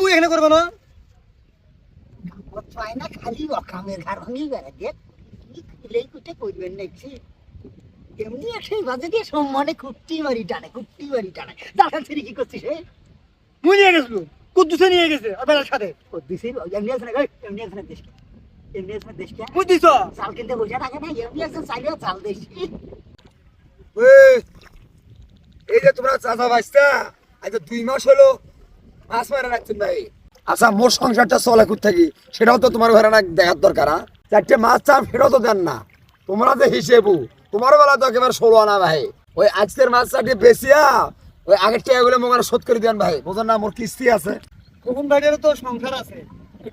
মুই এখানে করবো না চাই না খালি অকামের ঘর ভাঙি বেড়া দেখ খুলেই কুটে করবেন নাকি এমনি একটাই বাজে দিয়ে সম্মানে কুট্টি মারি টানে দাদা ছেড়ে কি করছিস হে মুই নিয়ে গেছিল কুদ্দুসে নিয়ে গেছে আর বেলার সাথে দিছি এমনি আছে দেশকে মুই দিছ চাল কিনতে বসে থাকে না এমনি আছে চাইলেও চাল দেশি এই যে তোমরা চাচা বাঁচতা আজ 2 মাস হলো মাছ মারা রাখছেন ভাই। আচ্ছা মোর সংসারটা চলে কোথা থাকি সেটাও তো তোমার ঘরে না দেখার দরকার। চারটে মাছ চাপ সেটাও তো দেন না তোমরা যে হিসেবু তোমার বেলা তো একেবারে 16 আনা ভাই। ওই আজকের মাছ চারটে বেশিয়া ওই আগের টাকাগুলো মোর শোধ করে দেন ভাই। বোঝেন না মোর কিস্তি আছে কোন বাইরের তো সংসার আছে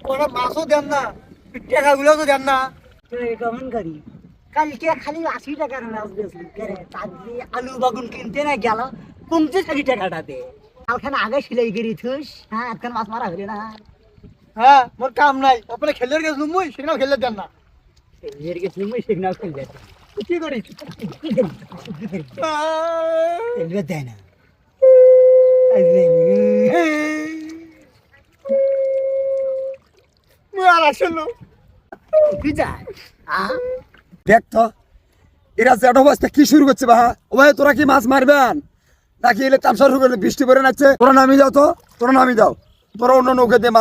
কোনো মাছও দেন না টাকাগুলো তো দেন না কেমন করি কালকে খালি 80 টাকার মাছ বেচলি তার দিয়ে আলু বাগুন কিনতে না গেল কমছে 60 টাকাটা দে কালখানে আগে সিলাই করি থুস হ্যাঁ এখন মাছ মারা হইলে না হ্যাঁ মোর কাম নাই আপনি খেলে গেছিল মুই সেখানে খেলে দেন না এর গেছি মুই সিগনাল ফেল যাই কি করি এলবে দেয় না মুই আর আসলো তুই যা দেখ তো এরা যেটা অবস্থা কি শুরু করছে বাহা ও ভাই তোরা কি মাছ মারবেন নাকি এলে তামসা শুরু করলে বৃষ্টি পড়ে নাচ্ছে তোরা নামি যাও তো তোরা নামি যাও তোরা অন্য নৌকে দিয়ে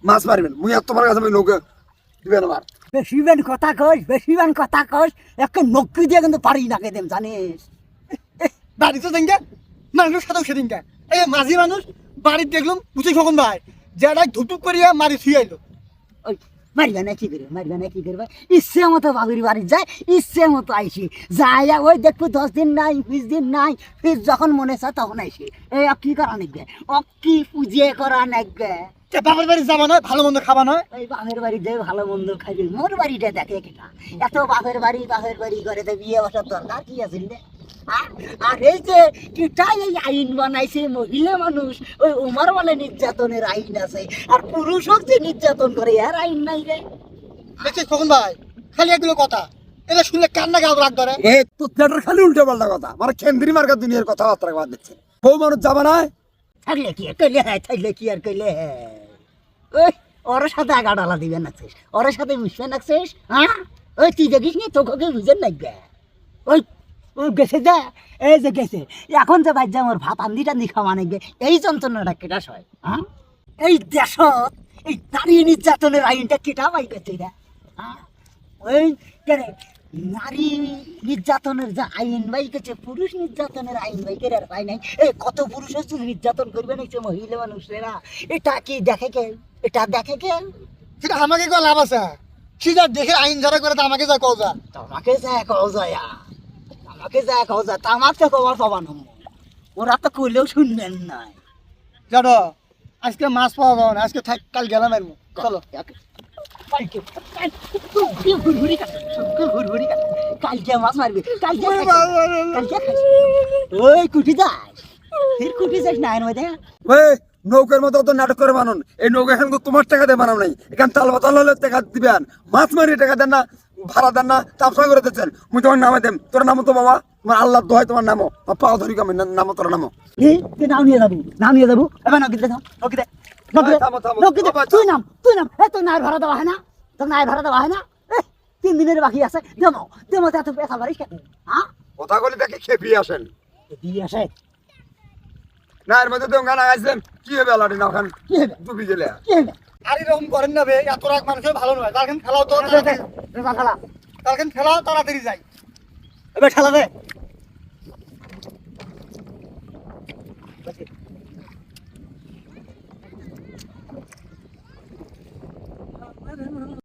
মাছ মারবেন মুই আর তোমার কাছে আমি নৌকে দিবেন আমার বেশিবান কথা কস একটা নক্কি দিয়ে কিন্তু পারি না কেদেম জানিস বাড়ি তো দেন মানুষ সাথেও সেদিন এই মাঝি মানুষ বাড়ির দেখলাম বুঝে কখন ভাই যারা ধুটুক করিয়া মারি থুই আইলো ওই মারবে না কি করবে ইচ্ছে মতো বাবুর বাড়ি যায় ইচ্ছে মতো আইসি যাই ওই দেখবো 10 দিন নাই 20 দিন নাই ফির যখন মনে চায় তখন আইসি এই কি করা নাকবে কি পুজে করা নাকবে বাবার বাড়ি যাবা নয় ভালো মন্দ খাবা নয় ওই বাপের বাড়ি যে ভালো মন্দ খাইবি মোর বাড়িটা দেখে কিনা এত বাপের বাড়ি করে তো বিয়ে বসার দরকার কি আছে রে আর এই যে কিটাই এই আইন বানাইছে মহিলা মানুষ ওই উমার বলে নির্যাতনের আইন আছে আর পুরুষ হোক যে নির্যাতন করে আর আইন নাই রে দেখছিস কখন ভাই খালি এগুলো কথা এটা শুনলে কান্না গাল রাখ ধরে এ তো তেটার খালি উল্টো পাল্টা কথা মানে কেন্দ্রি মার্কা দুনিয়ার কথাবার্তা বাদ দিচ্ছে বউ মানুষ যাবে না থাকলে কি আর কইলে ওই ওর সাথে আগাডালা দিবেন নাকছিস ওর সাথে মিশবে নাকছিস হ্যাঁ ওই তুই দেখিস নি তোকে বুঝেন নাকবে ওই ও গেছে যা এই যে গেছে এখন যে ভাই আমার ভাত আন্দি খাওয়া নাকবে এই যন্ত্রণাটা কেটা সয় হ্যাঁ এই দেশত এই নারী নির্যাতনের আইনটা কেটা পাই গেছে রে হ্যাঁ ওই কেরে নারী নির্যাতনের যে আইন বাই গেছে পুরুষ নির্যাতনের আইন বাই কেরে আর পাই নাই এই কত পুরুষ হচ্ছে নির্যাতন করবে না মহিলা মানুষেরা এটা কি দেখে কে সেটা আমাকে কেউ লাভ আছে সেটা দেখে আইন যারা করে তা আমাকে যা কওয়া তোমাকে যা কওয়া যায় তামাকে কবার পাবান ওরা তো কইলেও শুনবেন না জানো আজকে মাছ পাওয়া যাবে না আজকে থাক কাল গেলাম আর চলো কালকে মাছ মারবি কালকে ওই কুটি যাস না এর মধ্যে ওই নৌকার মতো তো নাটক করে বানান এই নৌকা এখন তো তোমার টাকা দিয়ে বানাও নাই এখান তাল বাতাল হলে টাকা দিবেন মাছ মারিয়ে টাকা দেন না ভাড়া দেন না তাপসা করে দিচ্ছেন মুই তোমার নামে দেম তোর নামো তো বাবা তোমার আল্লাহ দোহাই তোমার নামো পাও ধরি কামে নামো তোর নামো তুই নাম নিয়ে যাবো এবার নকিতে তুই নাম তোর নায়ের ভাড়া দেওয়া হয় না 3 দিনের বাকি আছে দেবো এত পেশা বাড়িস কেন হ্যাঁ কথা বলে দেখে খেপিয়ে আসেন দিয়ে আসে না এর মধ্যে তো গানা গাইছেন কি হবে আলাদা না ওখান কি হবে ডুবি গেলে আর এরকম করেন না বে এত রাগ মানুষের ভালো নয় তারখান খেলাও তো খেলা তারখান খেলাও তাড়াতাড়ি যাই এবার খেলা দে